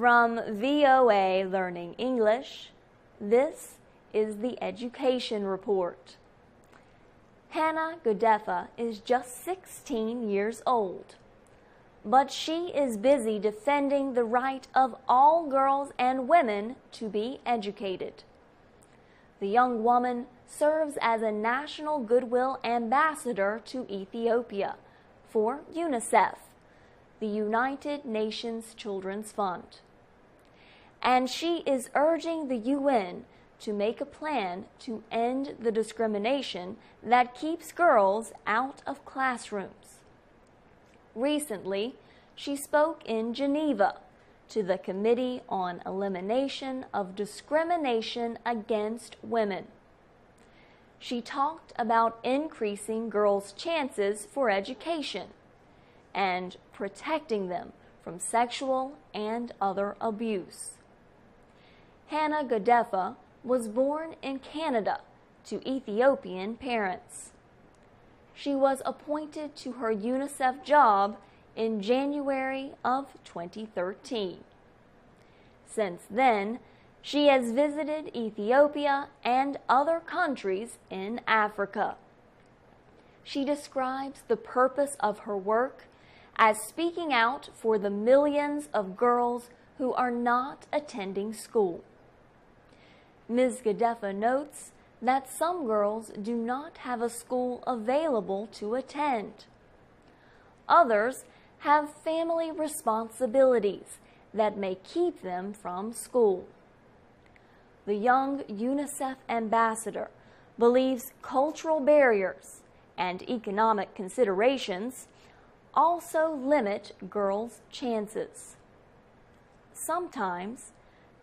From VOA Learning English, this is the Education Report. Hannah Godefa is just 16 years old, but she is busy defending the right of all girls and women to be educated. The young woman serves as a National Goodwill Ambassador to Ethiopia for UNICEF, the United Nations Children's Fund. And she is urging the UN to make a plan to end the discrimination that keeps girls out of classrooms. Recently, she spoke in Geneva to the Committee on Elimination of Discrimination Against Women. She talked about increasing girls' chances for education and protecting them from sexual and other abuse. Hannah Godefa was born in Canada to Ethiopian parents. She was appointed to her UNICEF job in January of 2013. Since then, she has visited Ethiopia and other countries in Africa. She describes the purpose of her work as speaking out for the millions of girls who are not attending school. Ms. Godefa notes that some girls do not have a school available to attend. Others have family responsibilities that may keep them from school. The young UNICEF ambassador believes cultural barriers and economic considerations also limit girls' chances. Sometimes,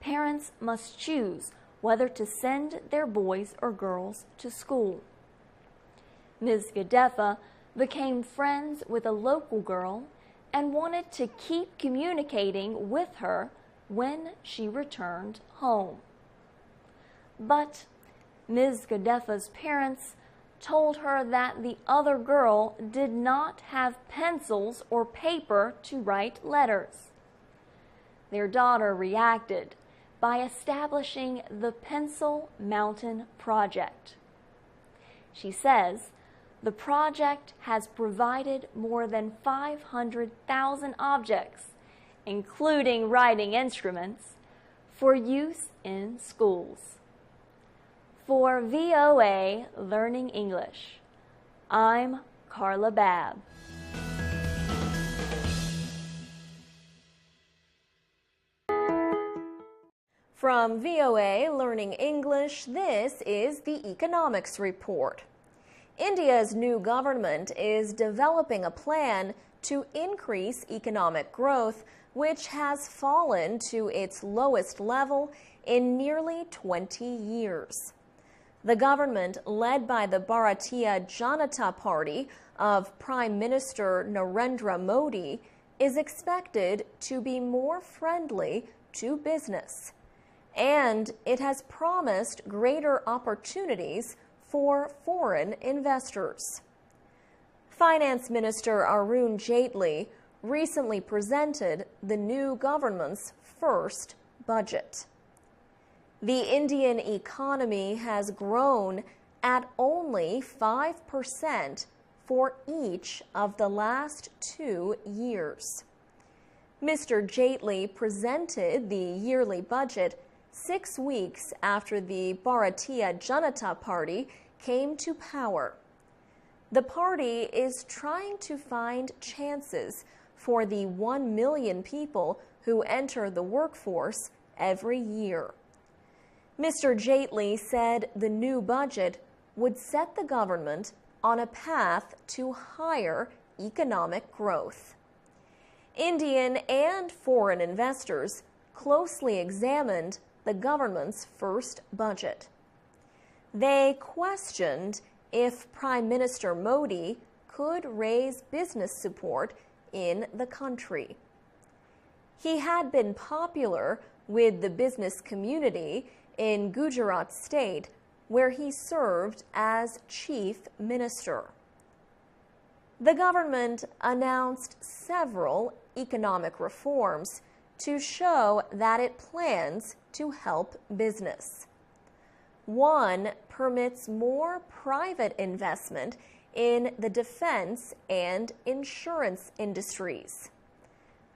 parents must choose whether to send their boys or girls to school. Ms. Godefa became friends with a local girl and wanted to keep communicating with her when she returned home. But Ms. Godefa's parents told her that the other girl did not have pencils or paper to write letters. Their daughter reacted by establishing the Pencil Mountain Project. She says the project has provided more than 500,000 objects, including writing instruments, for use in schools. For VOA Learning English, I'm Carla Babb. From VOA Learning English, this is the Economics Report. India's new government is developing a plan to increase economic growth, which has fallen to its lowest level in nearly 20 years. The government, led by the Bharatiya Janata Party of Prime Minister Narendra Modi, is expected to be more friendly to business. And it has promised greater opportunities for foreign investors. Finance Minister Arun Jaitley recently presented the new government's first budget. The Indian economy has grown at only 5% for each of the last 2 years. Mr. Jaitley presented the yearly budget 6 weeks after the Bharatiya Janata Party came to power. The party is trying to find chances for the 1 million people who enter the workforce every year. Mr. Jaitley said the new budget would set the government on a path to higher economic growth. Indian and foreign investors closely examined the government's first budget. They questioned if Prime Minister Modi could raise business support in the country. He had been popular with the business community in Gujarat state, where he served as chief minister. The government announced several economic reforms to show that it plans to help business. One permits more private investment in the defense and insurance industries.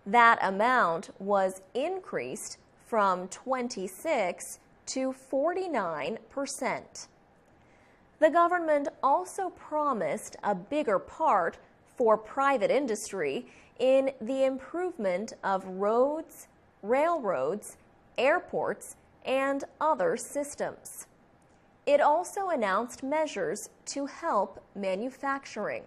That amount was increased from 26 to 49%. The government also promised a bigger part for private industry in the improvement of roads, railroads, airports, and other systems. It also announced measures to help manufacturing.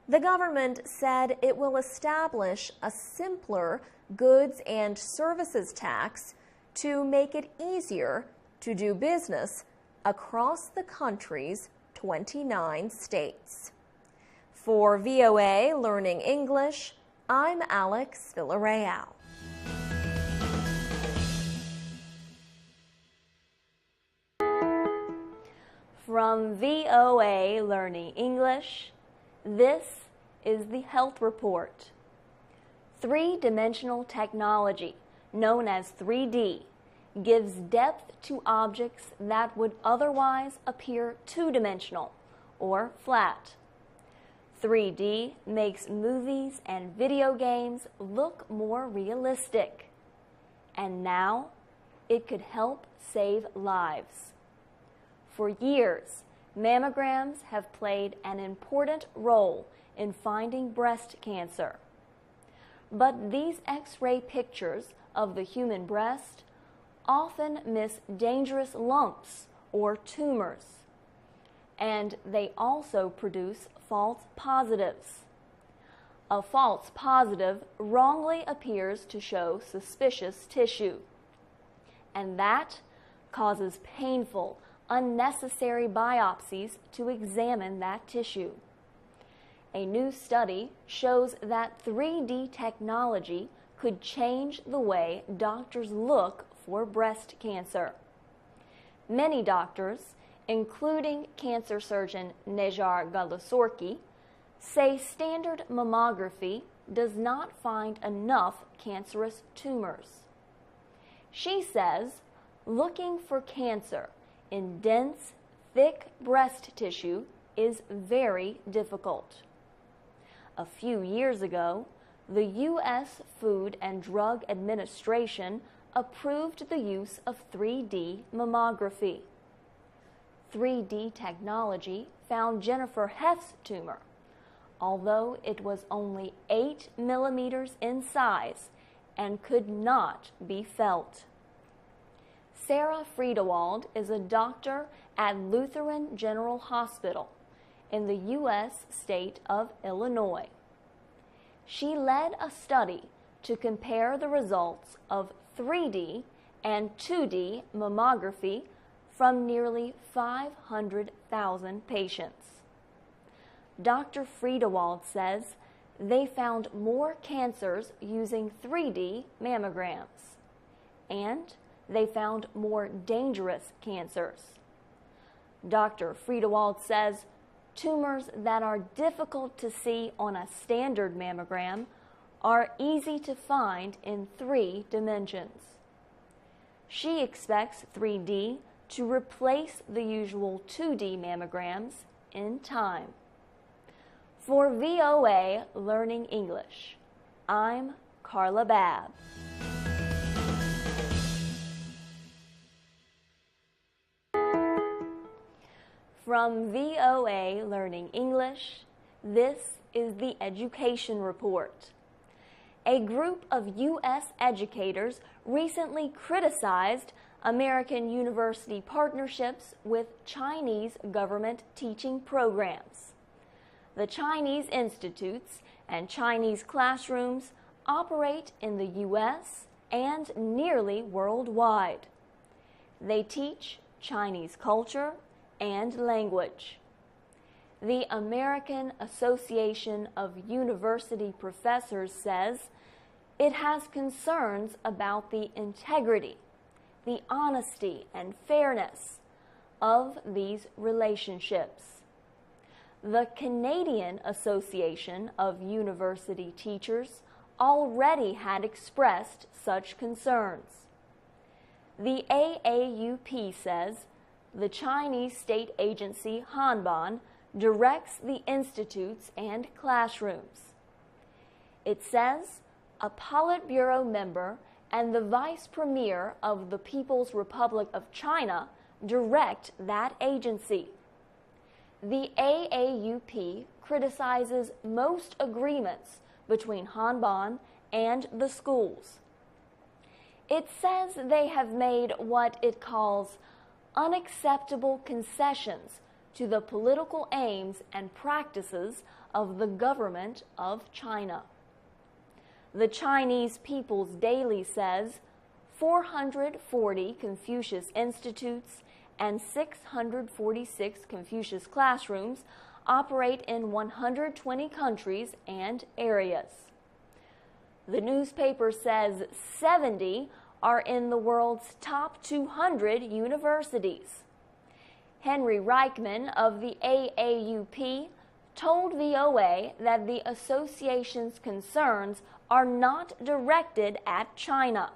The government said it will establish a simpler goods and services tax to make it easier to do business across the country's 29 states. For VOA Learning English, I'm Alex Villarreal. From VOA Learning English, this is the Health Report. Three-dimensional technology, known as 3D, gives depth to objects that would otherwise appear two-dimensional or flat. 3D makes movies and video games look more realistic. And now, it could help save lives. For years, mammograms have played an important role in finding breast cancer. But these X-ray pictures of the human breast often miss dangerous lumps or tumors, and they also produce false positives. A false positive wrongly appears to show suspicious tissue, and that causes painful, unnecessary biopsies to examine that tissue. A new study shows that 3D technology could change the way doctors look for breast cancer. Many doctors, including cancer surgeon Nejar Galasorki, say standard mammography does not find enough cancerous tumors. She says looking for cancer in dense, thick breast tissue is very difficult. A few years ago, the U.S. Food and Drug Administration approved the use of 3D mammography. 3D technology found Jennifer Heff's tumor, although it was only 8 millimeters in size and could not be felt. Sarah Friedewald is a doctor at Lutheran General Hospital in the U.S. state of Illinois. She led a study to compare the results of 3D and 2D mammography from nearly 500,000 patients. Dr. Friedewald says they found more cancers using 3D mammograms, and they found more dangerous cancers. Dr. Friedewald says tumors that are difficult to see on a standard mammogram are easy to find in 3 dimensions. She expects 3D to replace the usual 2D mammograms in time. For VOA Learning English, I'm Carla Babb. From VOA Learning English, this is the Education Report. A group of U.S. educators recently criticized American university partnerships with Chinese government teaching programs. The Chinese institutes and Chinese classrooms operate in the U.S. and nearly worldwide. They teach Chinese culture and language. The American Association of University Professors says it has concerns about the integrity, the honesty, and fairness of these relationships. The Canadian Association of University Teachers already had expressed such concerns. The AAUP says the Chinese state agency Hanban directs the institutes and classrooms. It says a Politburo member and the Vice Premier of the People's Republic of China direct that agency. The AAUP criticizes most agreements between Hanban and the schools. It says they have made what it calls unacceptable concessions to the political aims and practices of the government of China. The Chinese People's Daily says 440 Confucius Institutes and 646 Confucius classrooms operate in 120 countries and areas. The newspaper says 70 are in the world's top 200 universities. Henry Reichman of the AAUP told VOA that the association's concerns are not directed at China.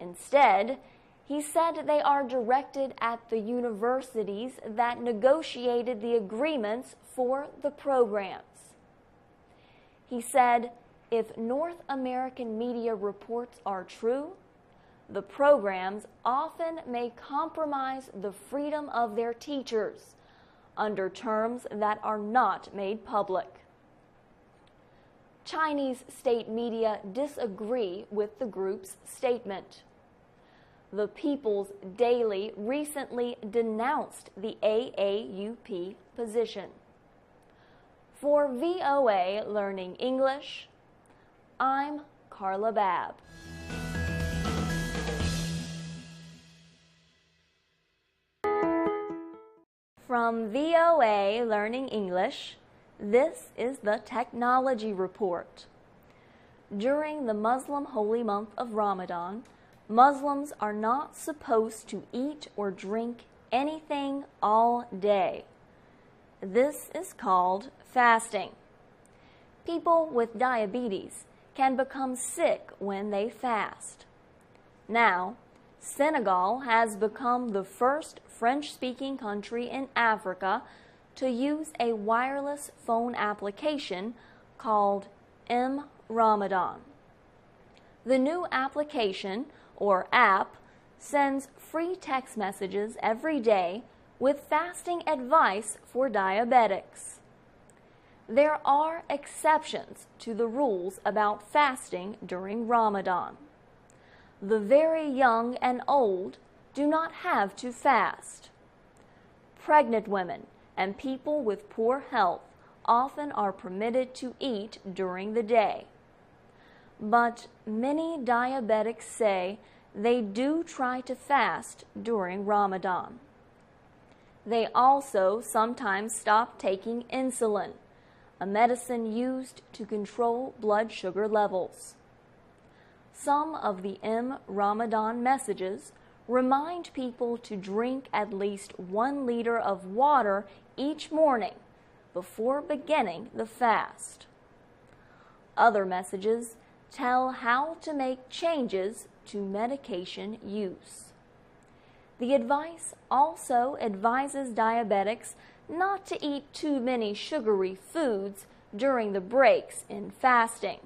Instead, he said they are directed at the universities that negotiated the agreements for the programs. He said, if North American media reports are true, the programs often may compromise the freedom of their teachers under terms that are not made public. Chinese state media disagree with the group's statement. The People's Daily recently denounced the AAUP position. For VOA Learning English, I'm Carla Babb. From VOA Learning English, this is the Technology Report. During the Muslim holy month of Ramadan, Muslims are not supposed to eat or drink anything all day. This is called fasting. People with diabetes can become sick when they fast. Now, Senegal has become the first French-speaking country in Africa to use a wireless phone application called Ramadan. The new application, or app, sends free text messages every day with fasting advice for diabetics. There are exceptions to the rules about fasting during Ramadan. The very young and old do not have to fast. Pregnant women and people with poor health often are permitted to eat during the day. But many diabetics say they do try to fast during Ramadan. They also sometimes stop taking insulin, a medicine used to control blood sugar levels. Some of the Ramadan messages remind people to drink at least 1 liter of water each morning before beginning the fast. Other messages tell how to make changes to medication use. The advice also advises diabetics not to eat too many sugary foods during the breaks in fasting.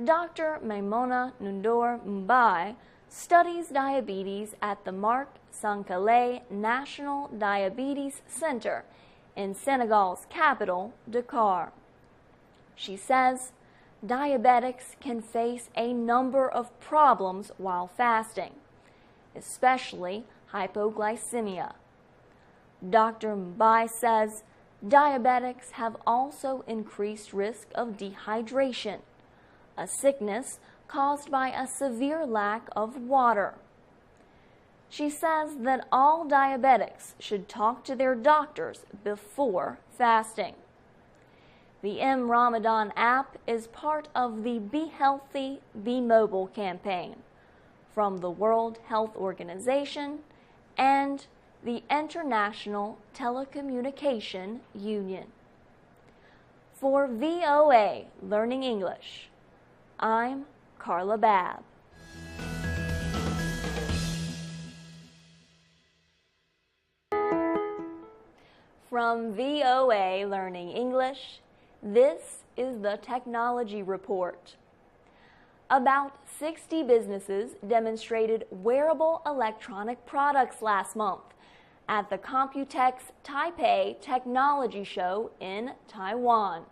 Dr. Maimona Nundor Mbai studies diabetes at the Marc Sankale National Diabetes Center in Senegal's capital, Dakar. She says diabetics can face a number of problems while fasting, especially hypoglycemia. Dr. Mbai says diabetics have also increased risk of dehydration, a sickness caused by a severe lack of water. She says that all diabetics should talk to their doctors before fasting. The Ramadan app is part of the Be Healthy, Be Mobile campaign from the World Health Organization and the International Telecommunication Union. For VOA Learning English, I'm Carla Babb. From VOA Learning English, this is the Technology Report. About 60 businesses demonstrated wearable electronic products last month at the Computex Taipei Technology Show in Taiwan.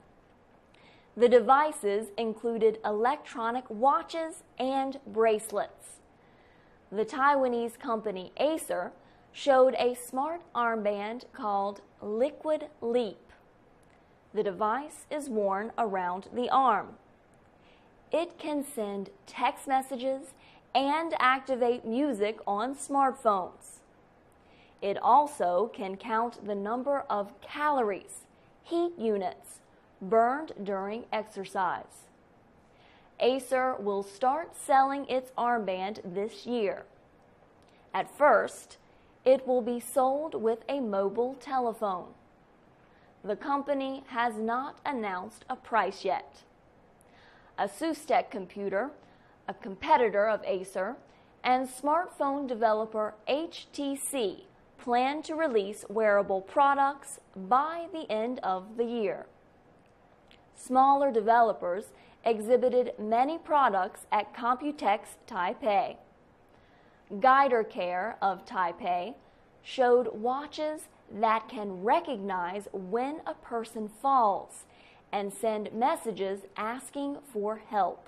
The devices included electronic watches and bracelets. The Taiwanese company Acer showed a smart armband called Liquid Leap. The device is worn around the arm. It can send text messages and activate music on smartphones. It also can count the number of calories, heat units, burned during exercise. Acer will start selling its armband this year. At first, it will be sold with a mobile telephone. The company has not announced a price yet. ASUSTeK Computer, a competitor of Acer, and smartphone developer HTC plan to release wearable products by the end of the year. Smaller developers exhibited many products at Computex Taipei. Guider Care of Taipei showed watches that can recognize when a person falls and send messages asking for help.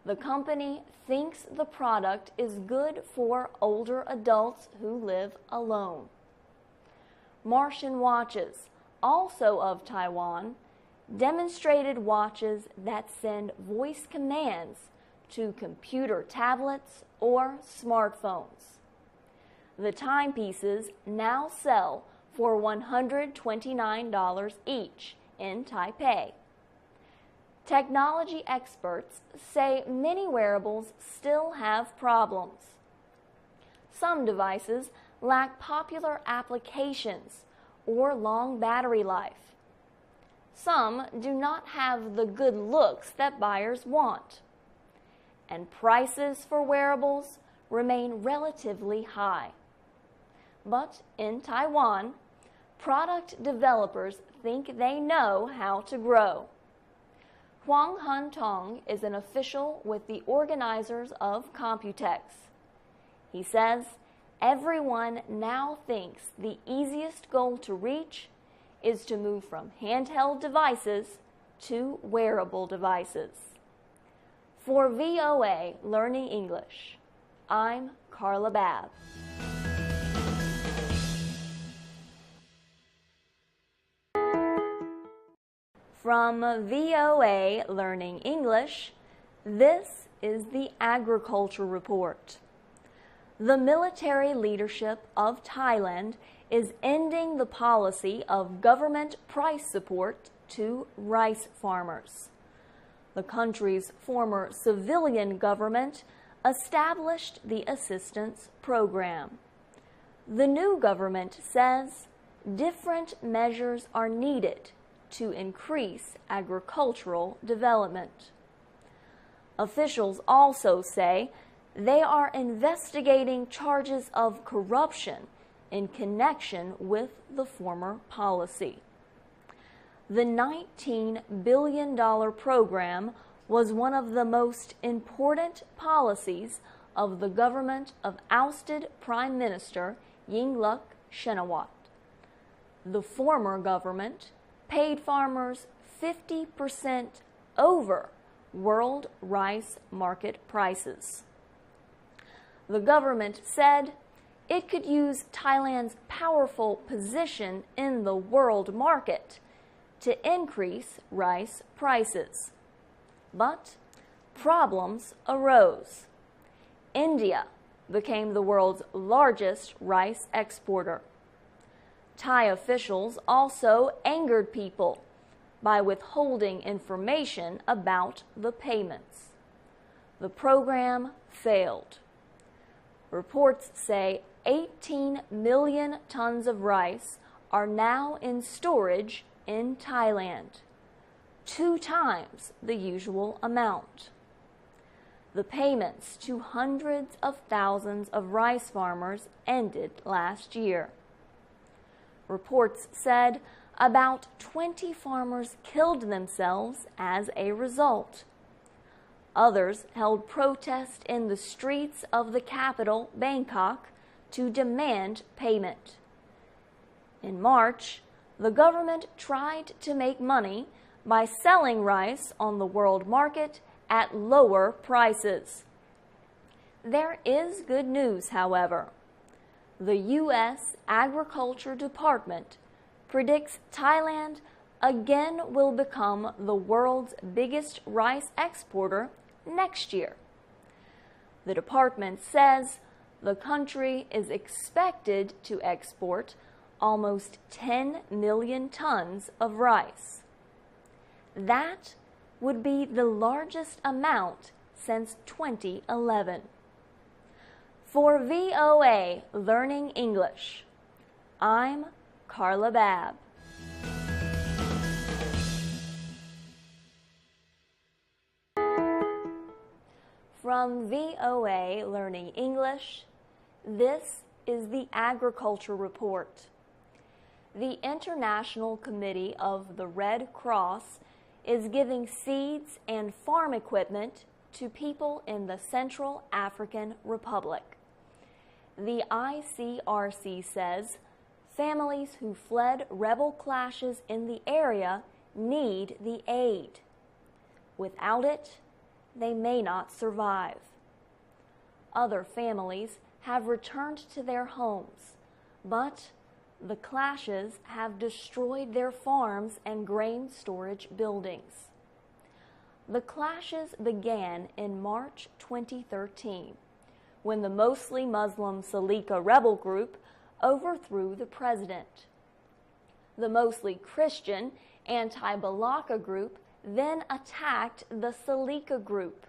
The company thinks the product is good for older adults who live alone. Martian Watches, also of Taiwan, demonstrated watches that send voice commands to computer tablets or smartphones. The timepieces now sell for $129 each in Taipei. Technology experts say many wearables still have problems. Some devices lack popular applications or long battery life. Some do not have the good looks that buyers want. And prices for wearables remain relatively high. But in Taiwan, product developers think they know how to grow. Huang Han-tong is an official with the organizers of Computex. He says everyone now thinks the easiest goal to reach is to move from handheld devices to wearable devices. For VOA Learning English, I'm Carla Babb. From VOA Learning English, this is the Agriculture Report. The military leadership of Thailand is ending the policy of government price support to rice farmers. The country's former civilian government established the assistance program. The new government says different measures are needed to increase agricultural development. Officials also say they are investigating charges of corruption in connection with the former policy. The $19 billion program was one of the most important policies of the government of ousted Prime Minister Yingluck Shinawatra. The former government paid farmers 50% over world rice market prices. The government said it could use Thailand's powerful position in the world market to increase rice prices. But problems arose. India became the world's largest rice exporter. Thai officials also angered people by withholding information about the payments. The program failed. Reports say 18 million tons of rice are now in storage in Thailand. 2 times the usual amount. The payments to hundreds of thousands of rice farmers ended last year. Reports said about 20 farmers killed themselves as a result. Others held protests in the streets of the capital, Bangkok, to demand payment. In March, the government tried to make money by selling rice on the world market at lower prices. There is good news, however. The U.S. Agriculture Department predicts Thailand again will become the world's biggest rice exporter next year. The department says the country is expected to export almost 10 million tons of rice. That would be the largest amount since 2011. For VOA Learning English, I'm Carla Babb. From VOA Learning English, this is the Agriculture Report. The International Committee of the Red Cross is giving seeds and farm equipment to people in the Central African Republic. The ICRC says families who fled rebel clashes in the area need the aid. Without it, they may not survive. Other families have returned to their homes, but the clashes have destroyed their farms and grain storage buildings. The clashes began in March 2013, when the mostly Muslim Salika rebel group overthrew the president. The mostly Christian anti-Balaka group then attacked the Salika group.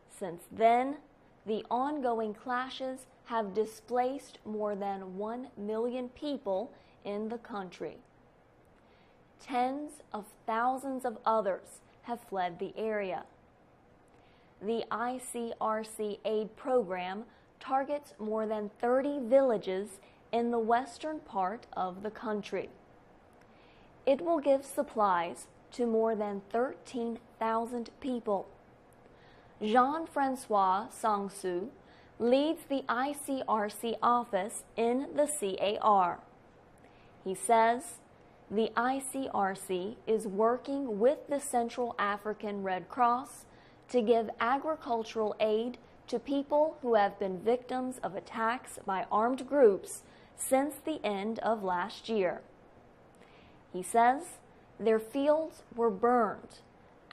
Since then, the ongoing clashes have displaced more than 1 million people in the country. Tens of thousands of others have fled the area. The ICRC aid program targets more than 30 villages in the western part of the country. It will give supplies to more than 13,000 people. Jean-Francois Sangsu leads the ICRC office in the CAR. He says the ICRC is working with the Central African Red Cross to give agricultural aid to people who have been victims of attacks by armed groups since the end of last year. He says their fields were burned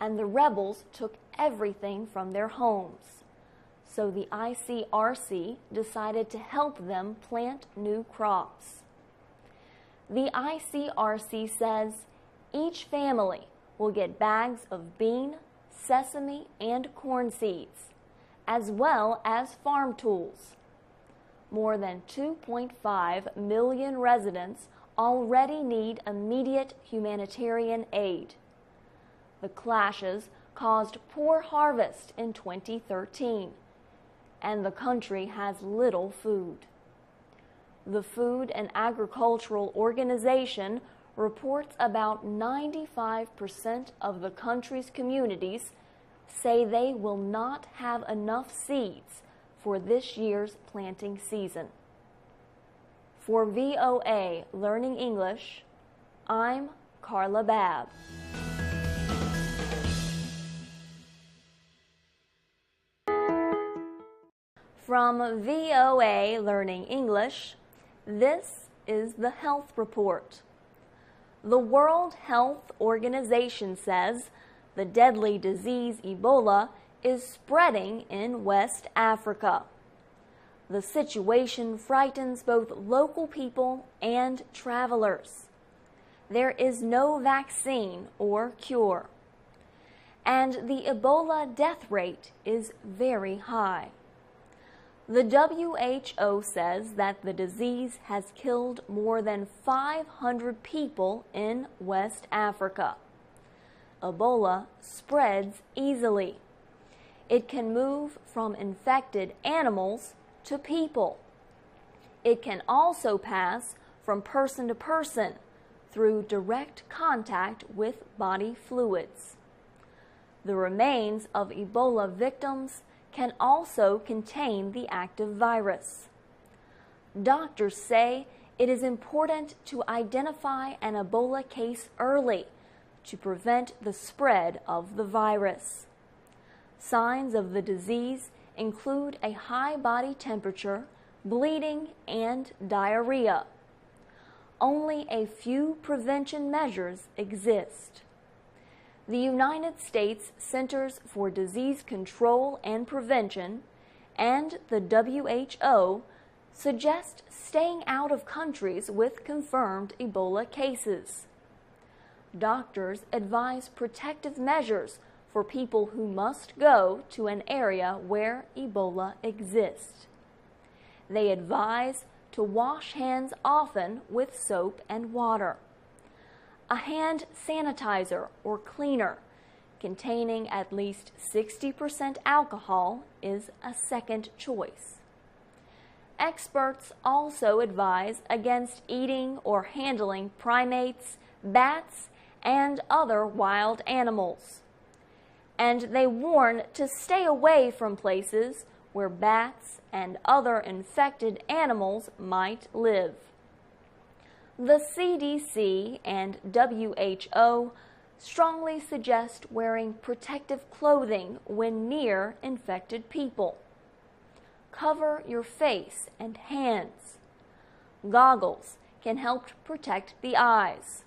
and the rebels took everything from their homes. So the ICRC decided to help them plant new crops. The ICRC says each family will get bags of bean, sesame, and corn seeds, as well as farm tools. More than 2.5 million residents already need immediate humanitarian aid. The clashes caused poor harvest in 2013, and the country has little food. The Food and Agricultural Organization reports about 95% of the country's communities say they will not have enough seeds for this year's planting season. For VOA Learning English, I'm Carla Babb. From VOA Learning English, this is the Health Report. The World Health Organization says the deadly disease Ebola is spreading in West Africa. The situation frightens both local people and travelers. There is no vaccine or cure, and the Ebola death rate is very high. The WHO says that the disease has killed more than 500 people in West Africa. Ebola spreads easily. It can move from infected animals to people. It can also pass from person to person through direct contact with body fluids. The remains of Ebola victims can also contain the active virus. Doctors say it is important to identify an Ebola case early to prevent the spread of the virus. Signs of the disease include a high body temperature, bleeding, and diarrhea. Only a few prevention measures exist. The United States Centers for Disease Control and Prevention and the WHO suggest staying out of countries with confirmed Ebola cases. Doctors advise protective measures for people who must go to an area where Ebola exists. They advise to wash hands often with soap and water. A hand sanitizer or cleaner containing at least 60% alcohol is a second choice. Experts also advise against eating or handling primates, bats, and other wild animals. And they warn to stay away from places where bats and other infected animals might live. The CDC and WHO strongly suggest wearing protective clothing when near infected people. Cover your face and hands. Goggles can help protect the eyes.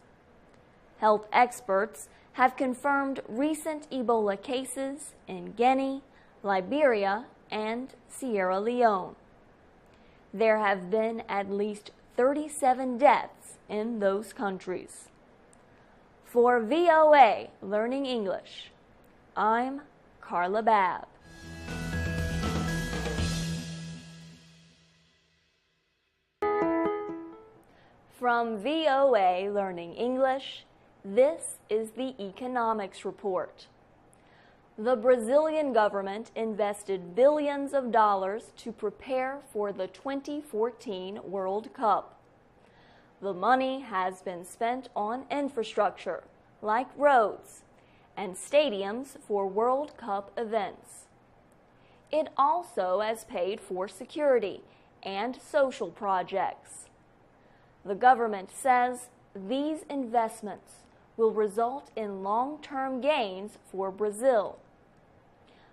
Health experts have confirmed recent Ebola cases in Guinea, Liberia, and Sierra Leone. There have been at least 37 deaths in those countries. For VOA Learning English, I'm Carla Babb. From VOA Learning English, this is the Economics Report. The Brazilian government invested billions of dollars to prepare for the 2014 World Cup. The money has been spent on infrastructure, like roads, and stadiums for World Cup events. It also has paid for security and social projects. The government says these investments will result in long-term gains for Brazil.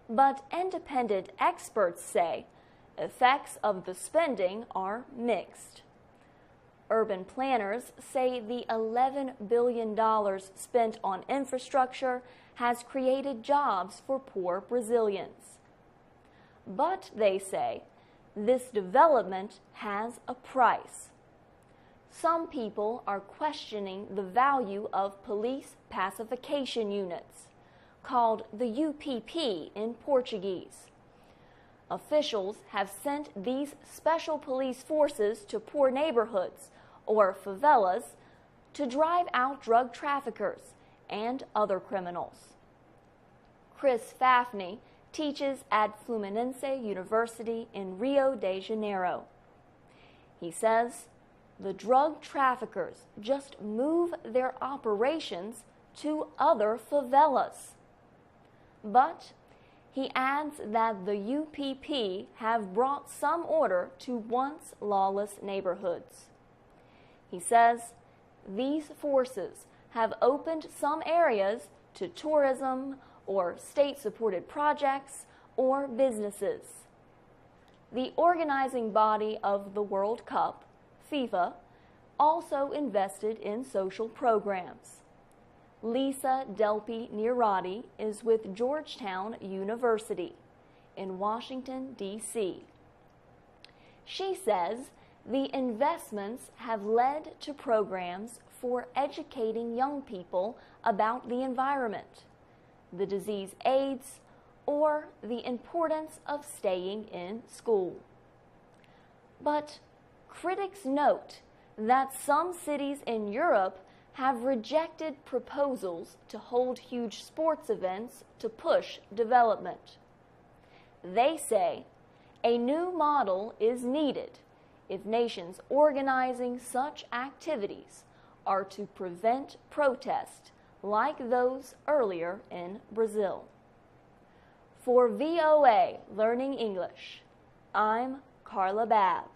But independent experts say effects of the spending are mixed. Urban planners say the $11 billion spent on infrastructure has created jobs for poor Brazilians. But they say this development has a price. Some people are questioning the value of police pacification units, called the UPP in Portuguese. Officials have sent these special police forces to poor neighborhoods, or favelas, to drive out drug traffickers and other criminals. Chris Fafney teaches at Fluminense University in Rio de Janeiro. He says the drug traffickers just move their operations to other favelas. But he adds that the UPP have brought some order to once lawless neighborhoods. He says these forces have opened some areas to tourism or state-supported projects or businesses. The organizing body of the World Cup, FIFA, also invested in social programs. Lisa Delpi Nirati is with Georgetown University in Washington, D.C. She says the investments have led to programs for educating young people about the environment, the disease AIDS, or the importance of staying in school. But critics note that some cities in Europe have rejected proposals to hold huge sports events to push development. They say a new model is needed if nations organizing such activities are to prevent protest like those earlier in Brazil. For VOA Learning English, I'm Carla Babb.